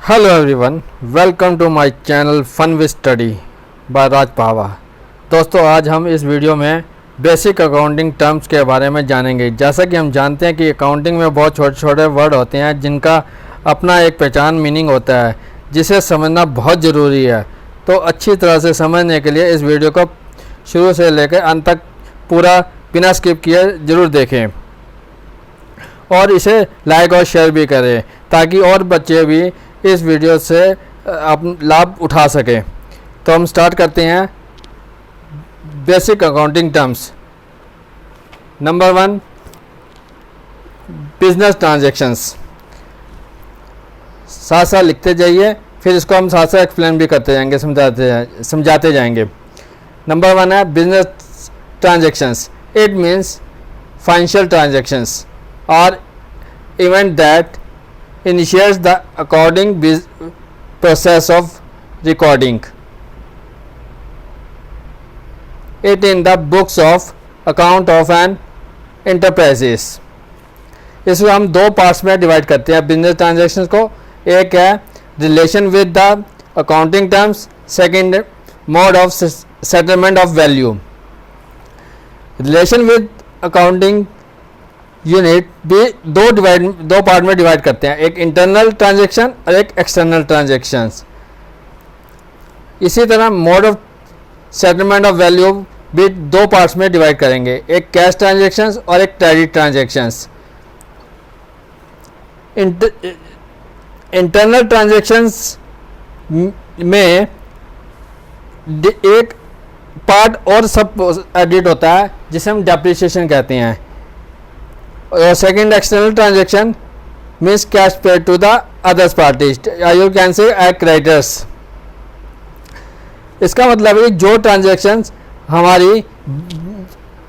Hello everyone, welcome to my channel fun with study by Raj Pawa. दोस्तों, आज हम इस वीडियो में बेसिक अकाउंटिंग टर्म्स के बारे में जानेंगे। जैसा कि हम जानते हैं कि अकाउंटिंग में बहुत छोटे छोटे वर्ड होते हैं जिनका अपना एक पहचान मीनिंग होता है, जिसे समझना बहुत ज़रूरी है। तो अच्छी तरह से समझने के लिए इस वीडियो को शुरू से लेकर अंत तक पूरा बिना स्किप किए ज़रूर देखें और इसे लाइक और शेयर भी करें ताकि और बच्चे भी इस वीडियो से लाभ उठा सकें। तो हम स्टार्ट करते हैं। Basic accounting terms. Number 1, business transactions. साथ साथ लिखते जाइए, फिर इसको हम साथ साथ एक्सप्लेन भी करते जाएंगे, समझाते जाएंगे। नंबर 1 है business transactions. It means financial transactions और event that initiates the accounting process of recording it in the books of account of an enterprises। इसको हम दो पार्ट्स में डिवाइड करते हैं बिजनेस ट्रांजैक्शंस को। एक है relation with the accounting terms, second mode of settlement of value. Relation with accounting unit भी दो पार्ट में डिवाइड करते हैं, एक इंटरनल ट्रांजैक्शन और एक एक्सटर्नल ट्रांजैक्शंस। इसी तरह mode of settlement of value भी दो पार्ट्स में डिवाइड करेंगे, एक कैश ट्रांजैक्शंस और एक क्रेडिट ट्रांजैक्शंस। इंटरनल ट्रांजैक्शंस में एक पार्ट और सब एडिट होता है जिसे हम डेप्रिसिएशन कहते हैं। और second external transaction means cash paid to the others parties, you can say creditors. इसका मतलब है जो ट्रांजैक्शंस हमारी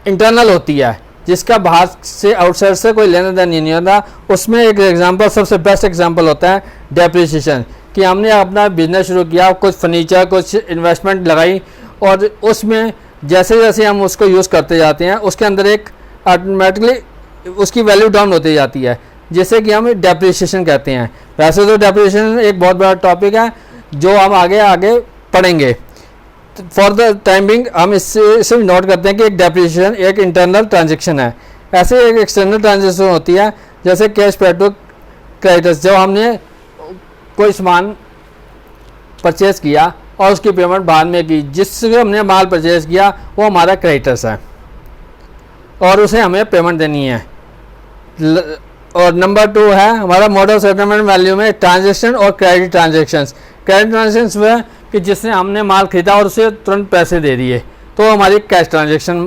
इंटरनल होती है, जिसका बाहर से आउटसाइड से कोई लेना देना नहीं होता, उसमें एक एग्जांपल, सबसे बेस्ट एग्जांपल होता है डेप्रिसिएशन। कि हमने अपना बिजनेस शुरू किया, कुछ फर्नीचर, कुछ इन्वेस्टमेंट लगाई और उसमें जैसे जैसे हम उसको यूज़ करते जाते हैं उसके अंदर एक ऑटोमेटिकली उसकी वैल्यू डाउन होती जाती है, जिसे कि हम डेप्रिसिएशन कहते हैं। वैसे तो डेप्रिसिएशन एक बहुत बड़ा टॉपिक है जो हम आगे पढ़ेंगे। फॉर द टाइम बिंग हम इससे नोट करते हैं कि एक डेप्रिसिएशन एक इंटरनल ट्रांजैक्शन है। ऐसे एक एक्सटर्नल ट्रांजैक्शन होती है जैसे कैश पेड टू क्रेडिटर्स। जब हमने कोई सामान परचेज किया और उसकी पेमेंट बाद में की, जिससे हमने माल परचेज किया वो हमारा क्रेडिटर्स है और उसे हमें पेमेंट देनी है। और नंबर 2 है हमारा मोड ऑफ सेटलमेंट वैल्यू में ट्रांजैक्शन और क्रेडिट ट्रांजैक्शंस। क्रेडिट ट्रांजैक्शंस वह कि जिसने हमने माल खरीदा और उसे तुरंत पैसे दे दिए, तो हमारी कैश ट्रांजैक्शन।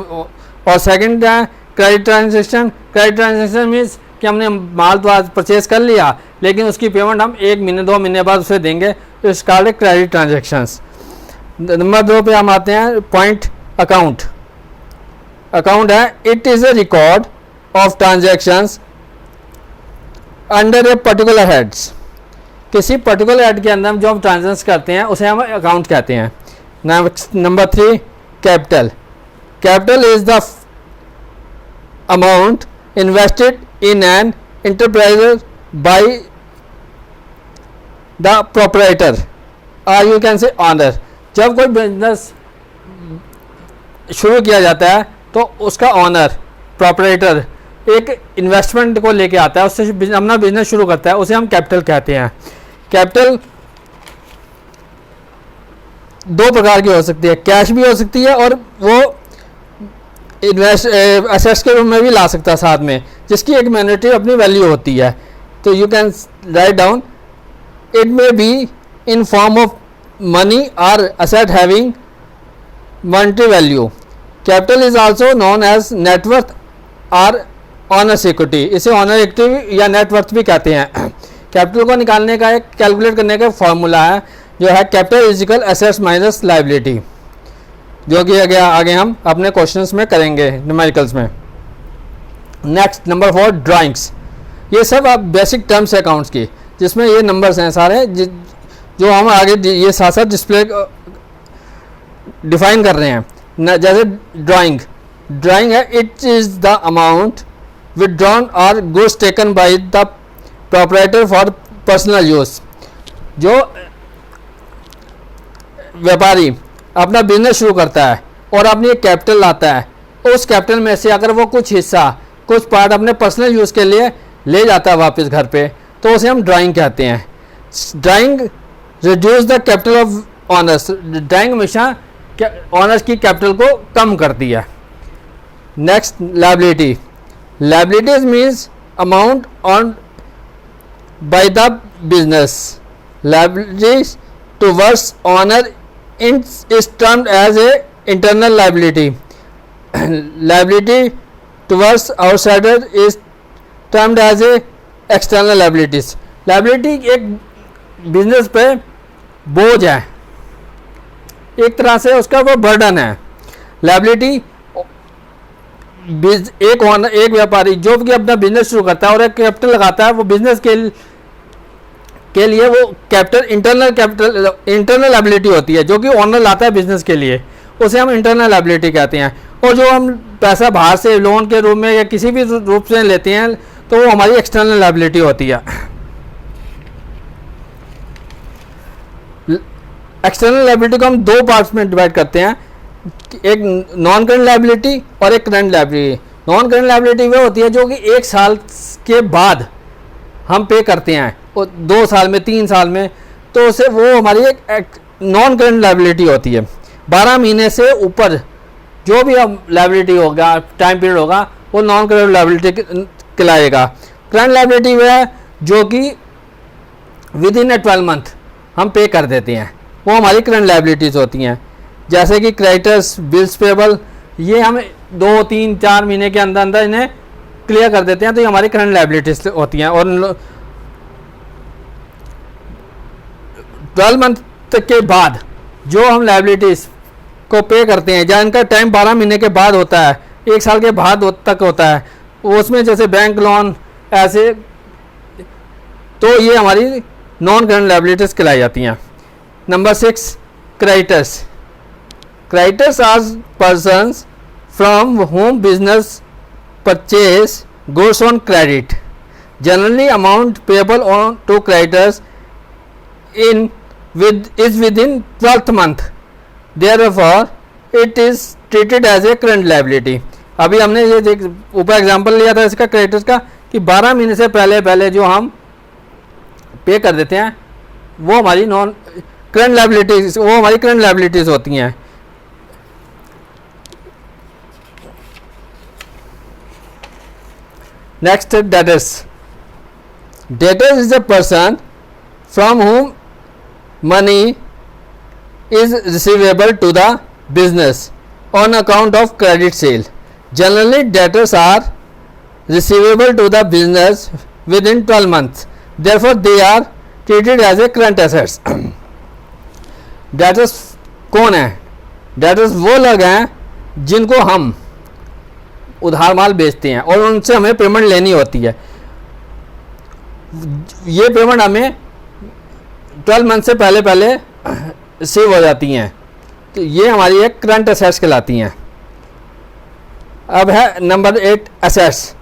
और सेकंड है credit transaction. Credit transaction means कि हमने माल तो आज परचेज कर लिया लेकिन उसकी पेमेंट हम 1 महीने 2 महीने बाद उसे देंगे, तो इस कार्ड क्रेडिट ट्रांजैक्शंस। नंबर 2 पे हम आते हैं पॉइंट अकाउंट। अकाउंट है it is a record of transactions under a particular heads. किसी पर्टिकुलर हेड के अंदर हम जो हम ट्रांजैक्शन करते हैं उसे हम अकाउंट कहते हैं। Number 3 capital. Capital is the amount invested in an enterprise by the proprietor और यू कैन से ऑनर। जब कोई बिजनेस शुरू किया जाता है तो उसका ऑनर, प्रोपराइटर एक इन्वेस्टमेंट को लेके आता है, उससे अपना बिजनेस शुरू करता है, उसे हम कैपिटल कहते हैं। कैपिटल 2 प्रकार की हो सकती है, कैश भी हो सकती है और वो एसेट्स के रूप में भी ला सकता है साथ में, जिसकी एक मॉनेटरी अपनी वैल्यू होती है। तो you can write down it may be in form of money और asset having monetary value. Capital is also known as net worth और ऑनर इक्विटी। इसे ऑनर इक्विटी या नेटवर्थ भी कहते हैं। कैपिटल को निकालने का एक कैलकुलेट करने का फॉर्मूला है जो है capital is equal assets minus liability, जो कि आगे हम अपने क्वेश्चंस में करेंगे न्यूमेरिकल्स में। Next number 4 drawings. ये सब अब बेसिक टर्म्स है अकाउंट्स की, जिसमें ये नंबर्स हैं सारे जो हम आगे ये साथ साथ डिस्प्ले डिफाइन कर रहे हैं। जैसे ड्राइंग है it is the amount withdrawn or goods taken by the proprietor for personal use। जो व्यापारी अपना बिजनेस शुरू करता है और अपनी एक कैपिटल लाता है, उस कैपिटल में से अगर वो कुछ हिस्सा, कुछ पार्ट अपने पर्सनल यूज़ के लिए ले जाता है वापस घर पे, तो उसे हम ड्राइंग कहते हैं। Drawing reduce the capital of owners, drawing हमेशा ऑनर्स की कैपिटल को कम करती है। Next, liability. Liabilities means amount owned by the business. Liabilities towards owner is termed as a internal liability. Liability towards outsider is termed as a external liabilities. Liability एक business पे बोझ है, एक तरह से उसका वो बर्डन है। लायबिलिटी एक व्यापारी जो कि अपना बिजनेस शुरू करता है और एक कैपिटल लगाता है, वो बिजनेस के लिए वो कैपिटल इंटरनल लायबिलिटी होती है, जो कि ओनर लाता है बिजनेस के लिए, उसे हम इंटरनल लायबिलिटी कहते हैं। और जो हम पैसा बाहर से लोन के रूप में या किसी भी रूप से लेते हैं, तो वो हमारी एक्सटर्नल लायबिलिटी होती है। एक्सटर्नल लायबिलिटी को हम दो पार्ट्स में डिवाइड करते हैं, एक नॉन करंट लायबिलिटी और एक current liability. Non current liability वो होती है जो कि 1 साल के बाद हम पे करते हैं, और 2 साल में, 3 साल में, तो उसे वो हमारी एक नॉन करंट लायबिलिटी होती है। 12 महीने से ऊपर जो भी अब लायबिलिटी होगा, टाइम पीरियड होगा, वो नॉन करंट लायबिलिटी कहलाएगा। करंट लायबिलिटी वो है जो कि विद इन 12 मंथ हम पे कर देते हैं, वो हमारी करंट लायबिलिटीज़ होती हैं। जैसे कि क्रेडिटर्स, बिल्स पेबल, ये हम 2, 3, 4 महीने के अंदर अंदर इन्हें क्लियर कर देते हैं, तो ये हमारी करंट लायबिलिटीज होती हैं। और 12 मंथ तक के बाद जो हम लायबिलिटीज़ को पे करते हैं, जहाँ इनका टाइम 12 महीने के बाद होता है, 1 साल के बाद तक होता है, उसमें जैसे बैंक लोन ऐसे, तो ये हमारी नॉन करंट लायबिलिटीज़ कहलाई जाती हैं। Number 6, creditors. Creditors are persons from whom business purchase goods on credit. Generally, amount payable on to creditors is within 12th month. Therefore, it is treated as a current liability. अभी हमने ये ऊपर example लिया था इसका creditors का, कि 12 महीने से पहले जो हम पे कर देते हैं, वो हमारी नॉन करंट लायबिलिटीज, वो हमारी करंट लायबिलिटीज होती हैं। Next, debtors. Debtors is a person from whom money is receivable to the business on account of credit sale. Generally, debtors are receivable to the business within 12 months. Therefore, they are treated as a current assets. Debtors कौन है? Debtors वो लोग हैं जिनको हम उधार माल बेचते हैं और उनसे हमें पेमेंट लेनी होती है। ये पेमेंट हमें 12 मंथ से पहले रिसीव हो जाती हैं, तो ये हमारी एक करंट असेट्स कहलाती हैं। अब है number 8, assets.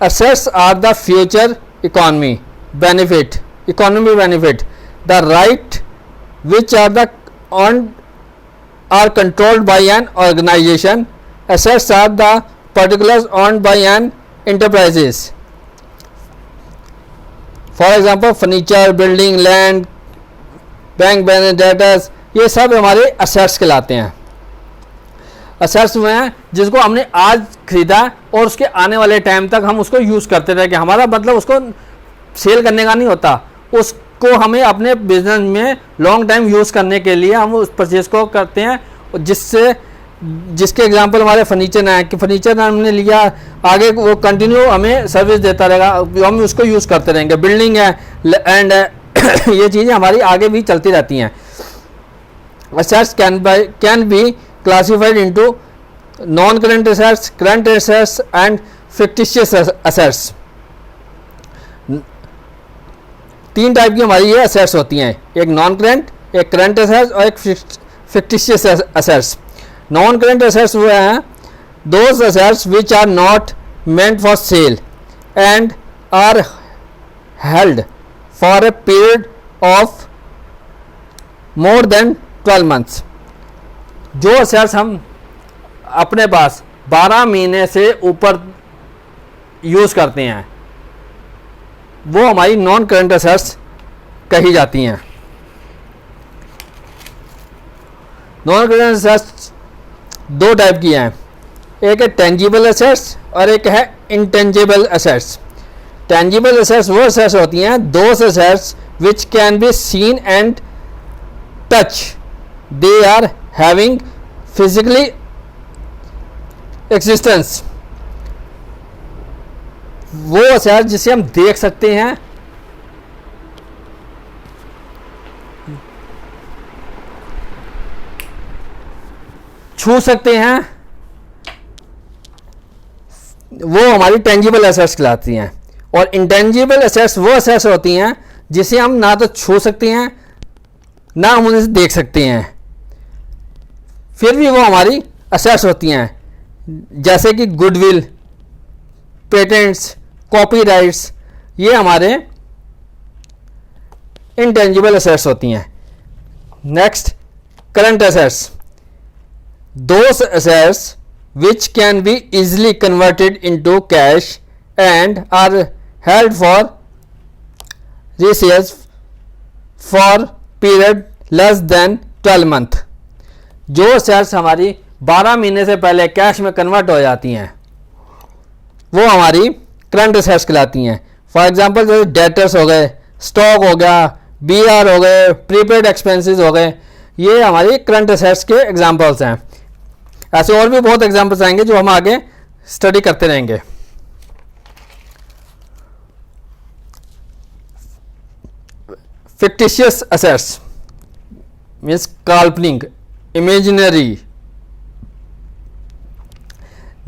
Assets are the future economy benefit, the right which are the owned or controlled by an organisation. Assets are the particulars owned by an enterprises. For example, furniture, building, land, bank balance, debtors, ये सब हमारे assets कहलाते हैं। assets वो हैं जिसको हमने आज खरीदा और उसके आने वाले टाइम तक हम उसको यूज़ करते रहे। कि हमारा मतलब उसको सेल करने का नहीं होता, उसको हमें अपने बिजनेस में लॉन्ग टाइम यूज़ करने के लिए हम उस परचेज को करते हैं, जिसके एग्जांपल हमारे फर्नीचर है कि फर्नीचर हमने लिया, आगे वो कंटिन्यू हमें सर्विस देता रहेगा, हम उसको यूज़ करते रहेंगे। बिल्डिंग है एंड ये चीज़ें हमारी आगे भी चलती रहती हैं। assets can be classified into non-current assets, current assets and fictitious assets। 3 type की हमारी ये assets होती हैं, एक नॉन करंट, एक करंट assets और एक fictitious assets। Non current assets वो हैं those assets which are not meant for sale and are held for a period of more than 12 months, जो असेट्स हम अपने पास 12 महीने से ऊपर यूज करते हैं वो हमारी नॉन करंट असेट्स कही जाती हैं। नॉन करंट असेट्स दो टाइप की हैं, एक है टेंजिबल असेट्स और एक है इंटेंजिबल असेट्स। टेंजिबल असेट्स वो असेट्स होती हैं, those assets which can be seen and touch, they are having physically existence. वो असेट्स जिसे हम देख सकते हैं, छू सकते हैं, वो हमारी टेंजिबल एसेट्स कहलाती हैं। और इंटेंजिबल एसेट्स वो एसेट्स होती हैं जिसे हम ना तो छू सकते हैं ना हम उन्हें देख सकते हैं, फिर भी वो हमारी एसेट्स होती हैं, जैसे कि गुडविल, पेटेंट्स, कॉपीराइट्स, ये हमारे इंटेंजिबल एसेट्स होती हैं। Next, current assets, those assets which can be easily converted into cash and are held for resales for period less than 12 month। जो assets हमारी 12 महीने से पहले कैश में कन्वर्ट हो जाती हैं वो हमारी करंट assets कहलाती हैं। फॉर एग्जांपल जैसे डेटर्स हो गए, स्टॉक हो गया, BR हो गए, प्रीपेड एक्सपेंसेस हो गए, ये हमारी करंट assets के एग्जांपल्स हैं। ऐसे और भी बहुत एग्जांपल्स आएंगे जो हम आगे स्टडी करते रहेंगे। फिक्टिशियस असेट्स मीन्स काल्पनिक, imaginary.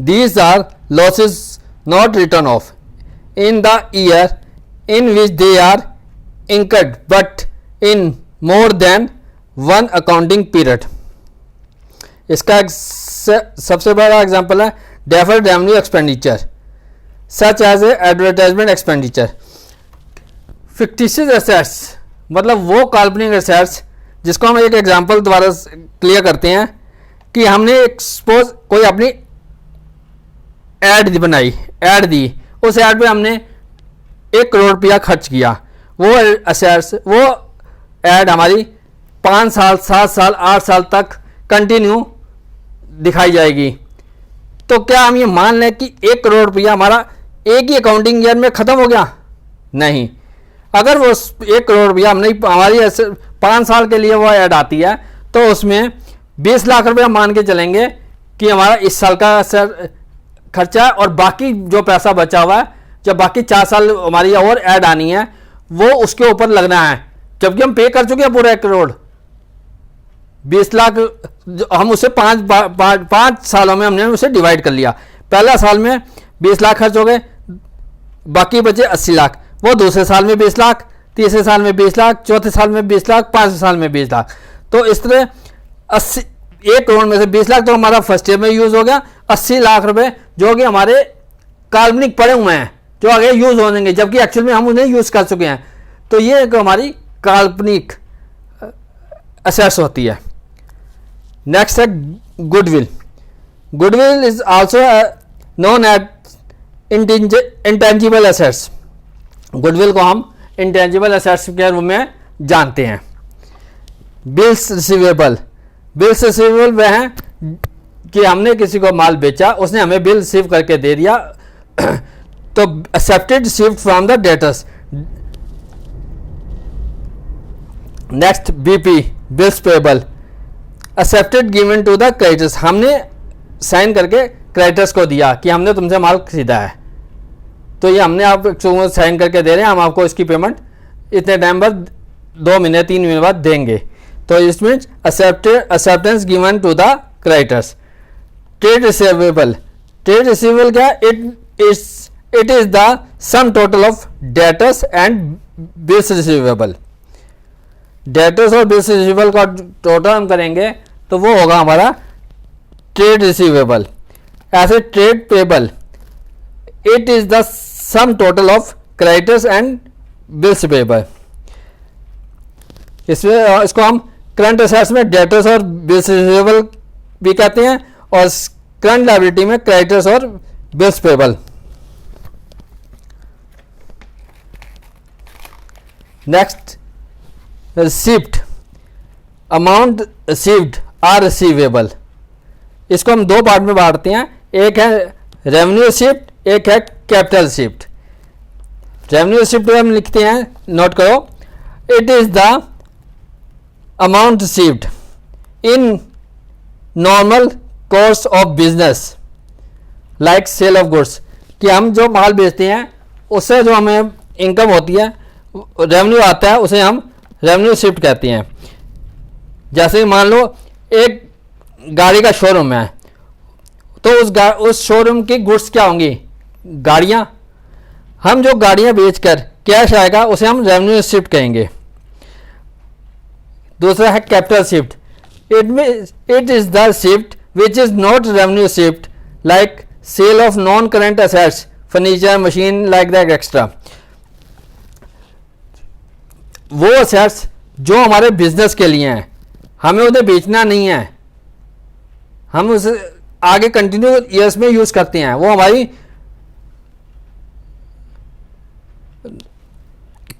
These are losses not written off in the year in which they are incurred but in more than one accounting period. इसका सबसे बड़ा एग्जांपल है deferred revenue expenditure such as a advertisement expenditure. Fictitious assets मतलब वो काल्पनिक assets जिसको हम एक एग्जांपल द्वारा क्लियर करते हैं कि हमने एक सपोज कोई अपनी ऐड बनाई, ऐड दी, उस ऐड पे हमने 1 करोड़ रुपया खर्च किया, वो एसेट्स, वो ऐड हमारी 5 साल, 7 साल, 8 साल तक कंटिन्यू दिखाई जाएगी। तो क्या हम ये मान लें कि 1 करोड़ रुपया हमारा एक ही अकाउंटिंग ईयर में ख़त्म हो गया? नहीं। अगर वो 1 करोड़ रुपया हमने हमारी 5 साल के लिए वो ऐड आती है तो उसमें 20 लाख रुपया मान के चलेंगे कि हमारा इस साल का खर्चा, और बाकी जो पैसा बचा हुआ है, जब बाकी 4 साल हमारी और ऐड आनी है वो उसके ऊपर लगना है, जबकि हम पे कर चुके हैं पूरा 1 करोड़। 20 लाख हम उसे 5 सालों में हमने उसे डिवाइड कर लिया। पहला साल में 20 लाख खर्च हो गए, बाकी बचे 80 लाख। वो दूसरे साल में 20 लाख, तीसरे साल में 20 लाख, चौथे साल में 20 लाख, पांचवें साल में 20 लाख। तो इस तरह 1 करोड़ में से 20 लाख तो हमारा फर्स्ट ईयर में यूज हो गया। 80 लाख रुपए जो कि हमारे काल्पनिक पड़े हुए हैं जो आगे यूज हो जाएंगे, जबकि एक्चुअल में हम उन्हें यूज कर चुके हैं। तो ये एक हमारी काल्पनिक असेट्स होती है। नेक्स्ट है goodwill. Goodwill is also known as intangible assets. Goodwill को हम इंटेंजिबल एसेट्स के रूप में जानते हैं। Bills receivable. बिल्स रिसीवेबल वह हैं कि हमने किसी को माल बेचा, उसने हमें बिल रिसीव करके दे दिया, तो accepted received from the debtors. Next BP, bills payable. Accepted given to the creditors. हमने साइन करके क्रेडिटर्स को दिया कि हमने तुमसे माल खरीदा है, तो ये हमने आप साइन करके दे रहे हैं, हम आपको इसकी पेमेंट इतने टाइम बाद 2 महीने 3 महीने बाद देंगे। तो इसमें acceptance given to the creditors. Trade receivable. Trade receivable क्या? It is the sum total of debtors and bills receivable. Debtors और बिल्स रिसीवेबल का टोटल हम करेंगे तो वो होगा हमारा ट्रेड रिसीवेबल। ऐसे trade payable, it is the sum total of creditors and bills payable. इसको हम करंट असेट्स में डेटर्स और बिल्स रिसीवेबल भी कहते हैं, और करंट लायबिलिटी में क्रेडिटर्स और bills payable. Next, receipt, amount received or receivable. इसको हम दो पार्ट में बांटते हैं, एक है रेवेन्यू रिसीप्ट, एक है कैपिटल रिसीप्ट। रेवेन्यू रिसीप्ट हम लिखते हैं, नोट करो, it is the amount received in normal course of business like sale of goods, कि हम जो माल बेचते हैं उससे जो हमें इनकम होती है, रेवेन्यू आता है, उसे हम रेवेन्यू रिसीप्ट कहते हैं। जैसे मान लो एक गाड़ी का शोरूम है, तो उस शोरूम की गुड्स क्या होंगी, गाड़ियां। हम जो गाड़ियां बेचकर कैश आएगा उसे हम रेवेन्यू रिसीप्ट कहेंगे। दूसरा है capital receipt, it is the receipt which is not revenue receipt like sale of non current assets, furniture, machine, like that extra. वो असेट्स जो हमारे बिजनेस के लिए हैं, हमें उन्हें बेचना नहीं है, हम उसे आगे कंटिन्यू ईयर्स में यूज करते हैं, वो हमारी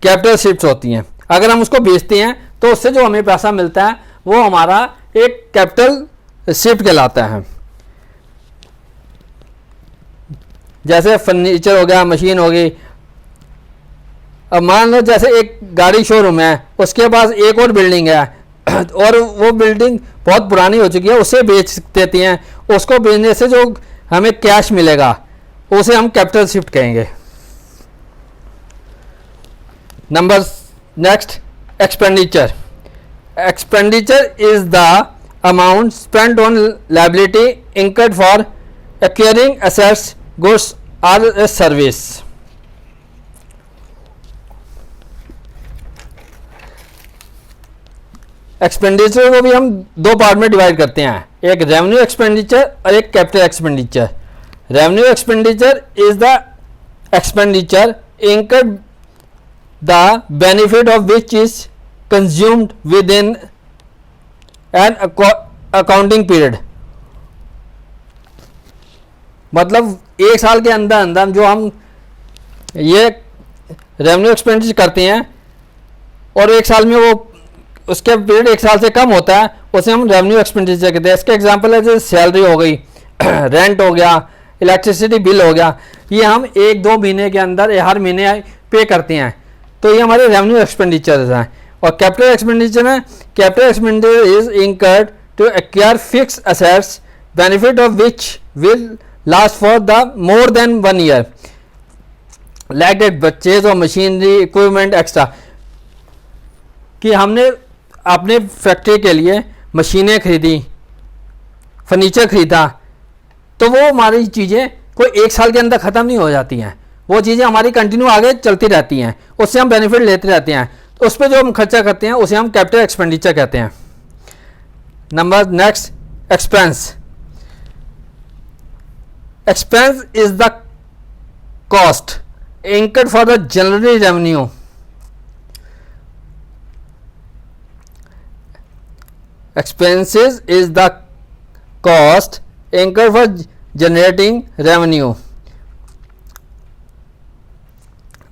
कैपिटल शिफ्ट्स होती हैं। अगर हम उसको बेचते हैं तो उससे जो हमें पैसा मिलता है वो हमारा एक कैपिटल शिफ्ट कहलाता है। जैसे फर्नीचर हो गया, मशीन हो गई। अब मान लो जैसे एक गाड़ी शोरूम है, उसके पास एक और बिल्डिंग है और वो बिल्डिंग बहुत पुरानी हो चुकी है, उसे बेच देती हैं। उसको बेचने से जो हमें कैश मिलेगा उसे हम कैपिटल शिफ्ट कहेंगे। Number next, expenditure. Expenditure is the amount spent on liability incurred for acquiring assets, goods और सर्विस। एक्सपेंडिचर को भी हम दो पार्ट में डिवाइड करते हैं, एक रेवेन्यू एक्सपेंडिचर और एक capital expenditure. Revenue expenditure is the expenditure incurred the benefit of which is consumed with in an accounting period. मतलब एक साल के अंदर अंदर जो हम ये रेवेन्यू एक्सपेंडिचर करते हैं और एक साल में वो उसके पीरियड एक साल से कम होता है, उसे हम रेवेन्यू एक्सपेंडिचर कहते हैं। इसके एग्जांपल है जैसे सैलरी हो गई, रेंट हो गया, इलेक्ट्रिसिटी बिल हो गया, ये हम एक दो महीने के अंदर हर महीने पे करते हैं, तो ये हमारे रेवेन्यू एक्सपेंडिचर हैं। और कैपिटल एक्सपेंडिचर में, capital expenditure is incurred to acquire fixed assets benefit of which will last for the more than 1 year like that purchase of machinery, equipment extra. कि हमने अपने फैक्ट्री के लिए मशीनें खरीदी, फर्नीचर खरीदा, तो वो हमारी चीज़ें कोई एक साल के अंदर ख़त्म नहीं हो जाती हैं, वो चीज़ें हमारी कंटिन्यू आगे चलती रहती हैं, उससे हम बेनिफिट लेते रहते हैं। तो उस पर जो हम खर्चा करते हैं उसे हम कैपिटल एक्सपेंडिचर कहते हैं। Number next, expense. Expense is the cost incurred for the general revenue. Expenses is the cost incurred for generating revenue.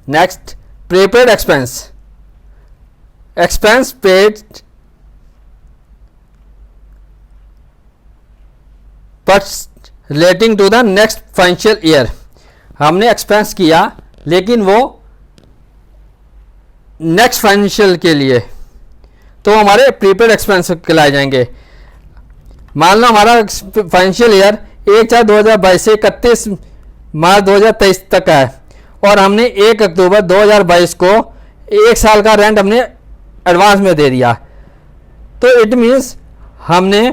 Next, prepaid expense. Expense paid but relating to the next financial year. हमने expense किया लेकिन वो next financial के लिए, तो हमारे prepaid expense कहलाए जाएंगे। मान लो हमारा फाइनेंशियल ईयर 1/4/2022 से 31 मार्च 2023 तक है और हमने 1 अक्टूबर 2022 को 1 साल का रेंट हमने एडवांस में दे दिया, तो इट मीन्स हमने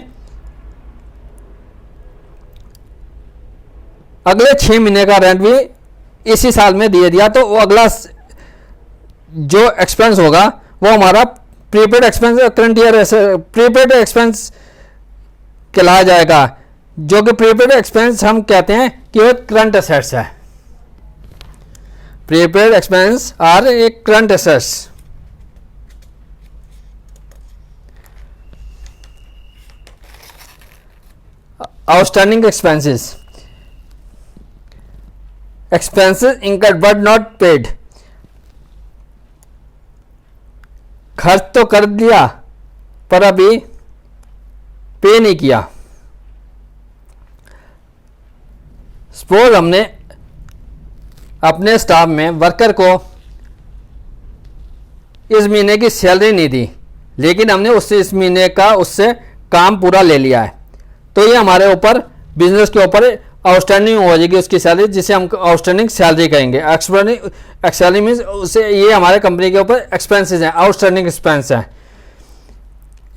अगले 6 महीने का रेंट भी इसी साल में दे दिया, तो वो अगला जो एक्सपेंस होगा वो हमारा prepaid expense, current year prepaid expense कहलाया जाएगा, जो कि प्रीपेड एक्सपेंस हम कहते हैं कि वो करंट एसेट्स है। प्रीपेड एक्सपेंस आर एक current assets. Outstanding expenses, expenses incurred but not paid, खर्च तो कर दिया पर अभी पे नहीं किया। सपोज हमने अपने स्टाफ में वर्कर को इस महीने की सैलरी नहीं दी, लेकिन हमने उससे इस महीने का उससे काम पूरा ले लिया है, तो ये हमारे ऊपर बिजनेस के ऊपर आउटस्टैंडिंग हो जाएगी उसकी सैलरी, जिसे हम आउटस्टैंडिंग सैलरी कहेंगे। एक्सपेंडिंग मीन्स उसे ये हमारे कंपनी के ऊपर एक्सपेंसेस हैं, आउटस्टैंडिंग एक्सपेंस हैं।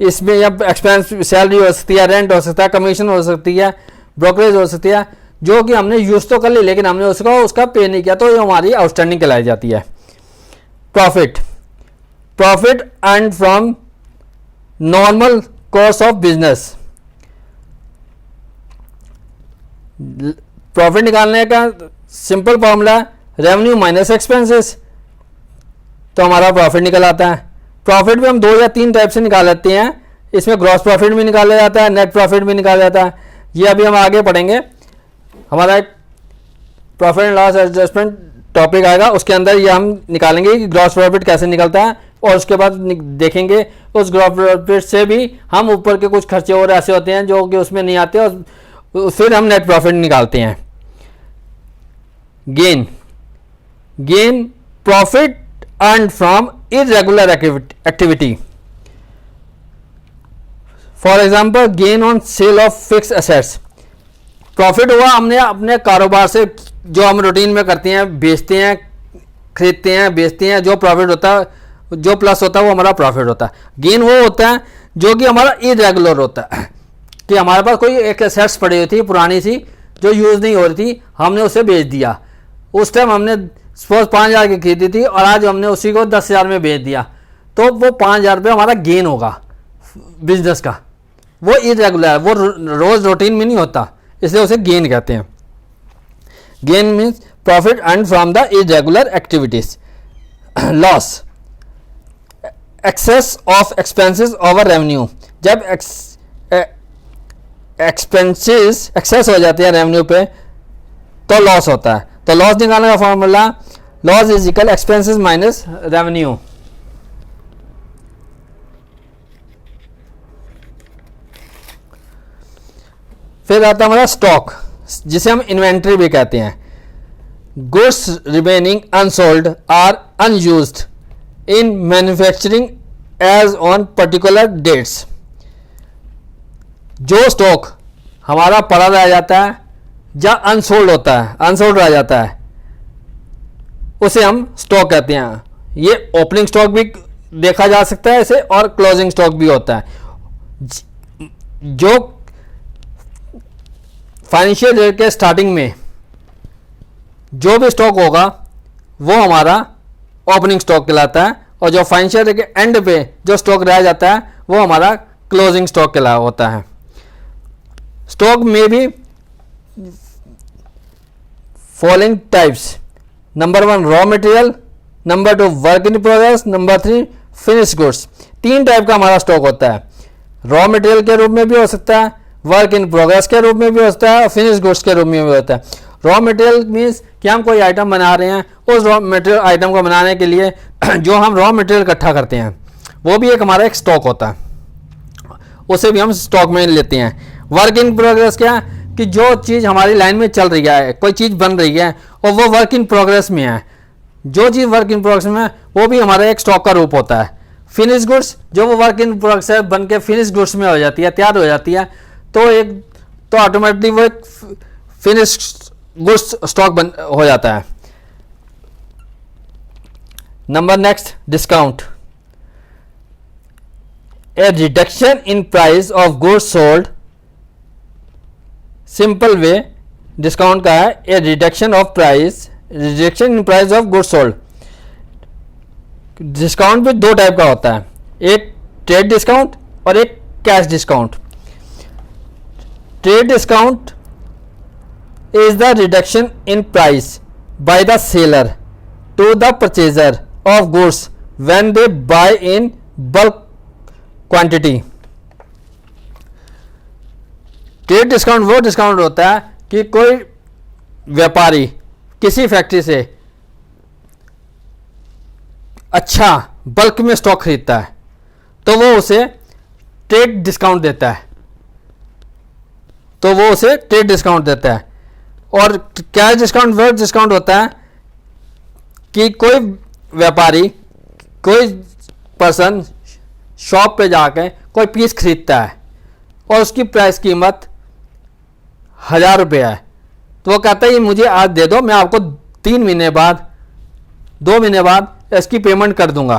इसमें या एक्सपेंस सैलरी हो सकती है, रेंट हो सकता है, कमीशन हो सकती है, ब्रोकरेज हो सकती है, जो कि हमने यूज तो कर ली लेकिन हमने उसका पे नहीं किया, तो ये हमारी आउटस्टैंडिंग कहलाई जाती है। Profit, profit earn from normal course of business, profit निकालने का simple formula revenue minus expenses, तो हमारा प्रॉफिट निकल आता है। प्रॉफिट भी हम 2 या 3 टाइप से निकाल लेते हैं, इसमें ग्रॉस प्रॉफिट भी निकाला जाता है, नेट प्रॉफिट भी निकाला जाता है, ये अभी हम आगे पढ़ेंगे। हमारा एक profit and loss adjustment topic आएगा, उसके अंदर ये हम निकालेंगे कि ग्रॉस प्रॉफिट कैसे निकलता है, और उसके बाद देखेंगे उस ग्रॉस प्रॉफिट से भी हम ऊपर के कुछ खर्चे और ऐसे होते हैं जो कि उसमें नहीं आते, और फिर हम नेट प्रॉफिट निकालते हैं। Gain, gain profit earn from irregular activity, for example gain on sale of fix assets, profit हुआ हमने अपने कारोबार से, जो हम रूटीन में करते हैं, बेचते हैं, खरीदते हैं, बेचते हैं, जो प्रॉफिट होता है, जो प्लस होता है वो हमारा प्रॉफिट होता है। गेन वो होता है जो कि हमारा इरेगुलर होता है, कि हमारे पास कोई एक एसेट्स पड़ी हुई थी पुरानी सी जो यूज़ नहीं हो रही थी, हमने उसे बेच दिया। उस टाइम हमने सपोज 5,000 की खरीदी थी और आज हमने उसी को 10,000 में बेच दिया, तो वो 5,000 रुपये हमारा गेन होगा बिजनेस का। वो इरेगुलर है, वो रोज़ रूटीन में नहीं होता, इसलिए उसे गेन कहते हैं। Gain means profit earn from the irregular activities. Loss, excess of expenses over revenue, जब एक्सपेंसेस एक्सेस हो जाते हैं रेवेन्यू पे तो लॉस होता है। तो लॉस निकालने का formula loss is equal expenses minus revenue. फिर आता है हमारा स्टॉक, जिसे हम इन्वेंट्री भी कहते हैं। Goods remaining unsold or unused in manufacturing as on particular dates, जो स्टॉक हमारा पड़ा रह जाता है या अनसोल्ड होता है, अनसोल्ड रह जाता है, उसे हम स्टॉक कहते हैं। ये ओपनिंग स्टॉक भी देखा जा सकता है इसे, और क्लोजिंग स्टॉक भी होता है। जो फाइनेंशियल ईयर के स्टार्टिंग में जो भी स्टॉक होगा वो हमारा ओपनिंग स्टॉक कहलाता है, और जो फाइनेंशियल ईयर के एंड पे जो स्टॉक रह जाता है वो हमारा क्लोजिंग स्टॉक कहला होता है। स्टॉक में भी following types, number 1 raw material, number 2 work in progress, number 3 finish goods. 3 type का हमारा स्टॉक होता है। रॉ मटेरियल के रूप में भी हो सकता है, वर्क इन प्रोग्रेस के रूप में भी होता है, और फिनिश गुड्स के रूप में भी होता है। रॉ मटेरियल मीन्स कि हम कोई आइटम बना रहे हैं, उस रॉ मटेरियल आइटम को बनाने के लिए जो हम रॉ मटेरियल इकट्ठा करते हैं वो भी एक हमारा एक स्टॉक होता है, उसे भी हम स्टॉक में लेते हैं। वर्क इन प्रोग्रेस क्या, कि जो चीज़ हमारी लाइन में चल रही है, कोई चीज़ बन रही है और वो वर्क इन प्रोग्रेस में है, जो चीज़ वर्क इन प्रोग्रेस में है वो भी हमारा एक स्टॉक का रूप होता है। फिनिश गुड्स, जो वो वर्क इन प्रोग्रेस बन के फिनिश गुड्स में हो जाती है, तैयार हो जाती है, तो ऑटोमेटिकली वो एक फिनिश गुड्स स्टॉक हो जाता है। Number next, discount, a reduction in price of goods sold. Simple way discount का है a reduction of price, reduction in price of goods sold. Discount भी 2 टाइप का होता है, एक ट्रेड डिस्काउंट और एक cash discount. Trade discount is the reduction in price by the seller to the purchaser of goods when they buy in bulk quantity. Trade discount वो discount होता है कि कोई व्यापारी किसी फैक्ट्री से अच्छा बल्क में स्टॉक खरीदता है तो वो उसे ट्रेड डिस्काउंट देता है, तो वो उसे ट्रेड डिस्काउंट देता है। और कैश डिस्काउंट वो डिस्काउंट होता है कि कोई व्यापारी, कोई पर्सन शॉप पे जाकर कोई पीस खरीदता है और उसकी प्राइस कीमत 1000 रुपये है, तो वो कहता है ये मुझे आज दे दो, मैं आपको 3 महीने बाद 2 महीने बाद इसकी पेमेंट कर दूंगा।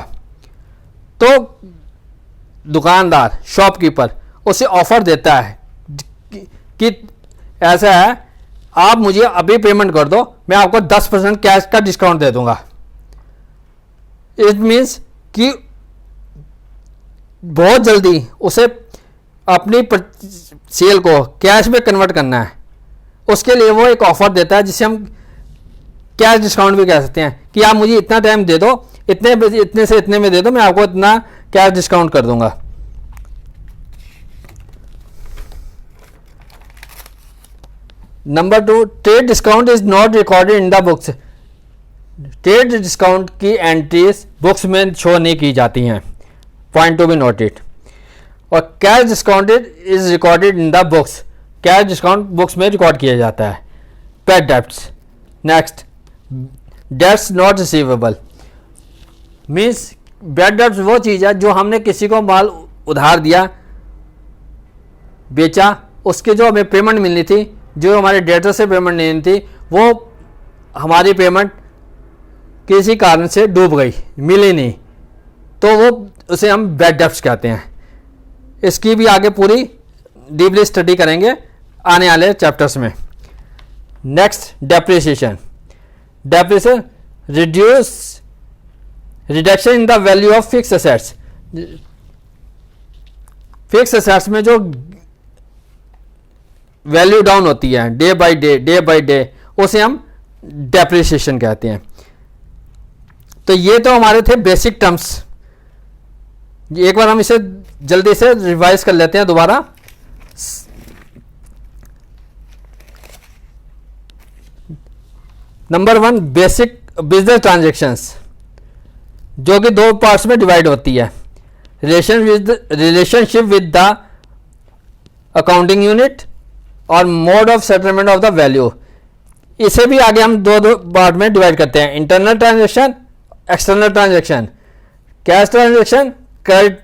तो दुकानदार, शॉपकीपर उसे ऑफर देता है कि ऐसा है, आप मुझे अभी पेमेंट कर दो, मैं आपको 10% कैश का डिस्काउंट दे दूंगा। इट मीन्स कि बहुत जल्दी उसे अपनी सेल को कैश में कन्वर्ट करना है, उसके लिए वो एक ऑफर देता है जिसे हम कैश डिस्काउंट भी कह सकते हैं कि आप मुझे इतना टाइम दे दो, इतने से इतने में दे दो, मैं आपको इतना कैश डिस्काउंट कर दूंगा। Number 2, trade discount is not recorded in the books. Trade discount की एंट्रीज बुक्स में शो नहीं की जाती हैं, पॉइंट टू बी नोटेड। और cash discount is recorded in the books, cash discount books में रिकॉर्ड किया जाता है। Paid debts. Next, debts not receivable means bad debts वो चीज़ है जो हमने किसी को माल उधार दिया, बेचा, उसके जो हमें पेमेंट मिलनी थी, जो हमारे डेटर से पेमेंट नहीं थी, वो हमारी पेमेंट किसी कारण से डूब गई, मिली नहीं, तो वो उसे हम बैड डेब्ट्स कहते हैं। इसकी भी आगे पूरी डीपली स्टडी करेंगे आने वाले चैप्टर्स में। Next, depreciation. Depreciation reduction in the value of fix assets. Fix assets में जो वैल्यू डाउन होती है डे बाय डे, उसे हम डेप्रिसिएशन कहते हैं। तो ये तो हमारे थे बेसिक टर्म्स, एक बार हम इसे जल्दी से रिवाइज कर लेते हैं दोबारा। नंबर 1, बेसिक बिजनेस ट्रांजैक्शंस, जो कि 2 पार्ट्स में डिवाइड होती है। Relationship with the accounting unit और mode of settlement of the value. इसे भी आगे हम दो पार्ट में डिवाइड करते हैं, internal transaction, external transaction, cash transaction, credit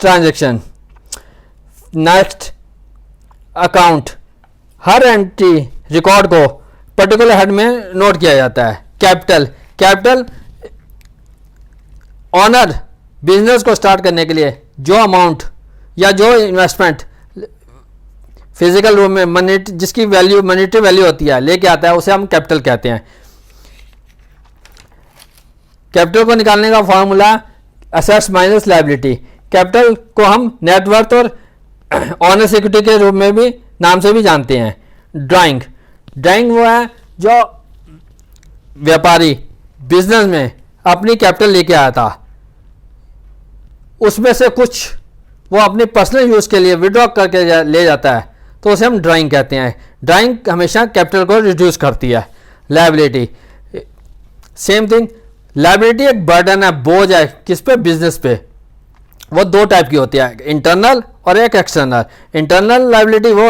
transaction. Next, account. हर एंट्री रिकॉर्ड को पर्टिकुलर हेड में नोट किया जाता है। कैपिटल ऑनर बिजनेस को स्टार्ट करने के लिए जो अमाउंट या जो इन्वेस्टमेंट फिजिकल रूप में जिसकी वैल्यू मॉनेटरी वैल्यू होती है लेके आता है, उसे हम कैपिटल कहते हैं। कैपिटल को निकालने का formula assets minus liability. Capital को हम नेटवर्थ और ऑनर्स इक्विटी के रूप में भी नाम से भी जानते हैं। ड्राइंग वो है जो व्यापारी बिजनेस में अपनी कैपिटल लेके आया था, उसमें से कुछ वो अपने पर्सनल यूज के लिए विड्रॉ करके ले जाता है, तो उसे हम ड्राइंग कहते हैं। ड्राइंग हमेशा कैपिटल को रिड्यूस करती है। Liability same thing. लायबिलिटी एक बर्डन है, बोझ है, किस पे? बिजनेस पे। वो 2 टाइप की होती है, इंटरनल और एक एक्सटर्नल। इंटरनल लायबिलिटी वो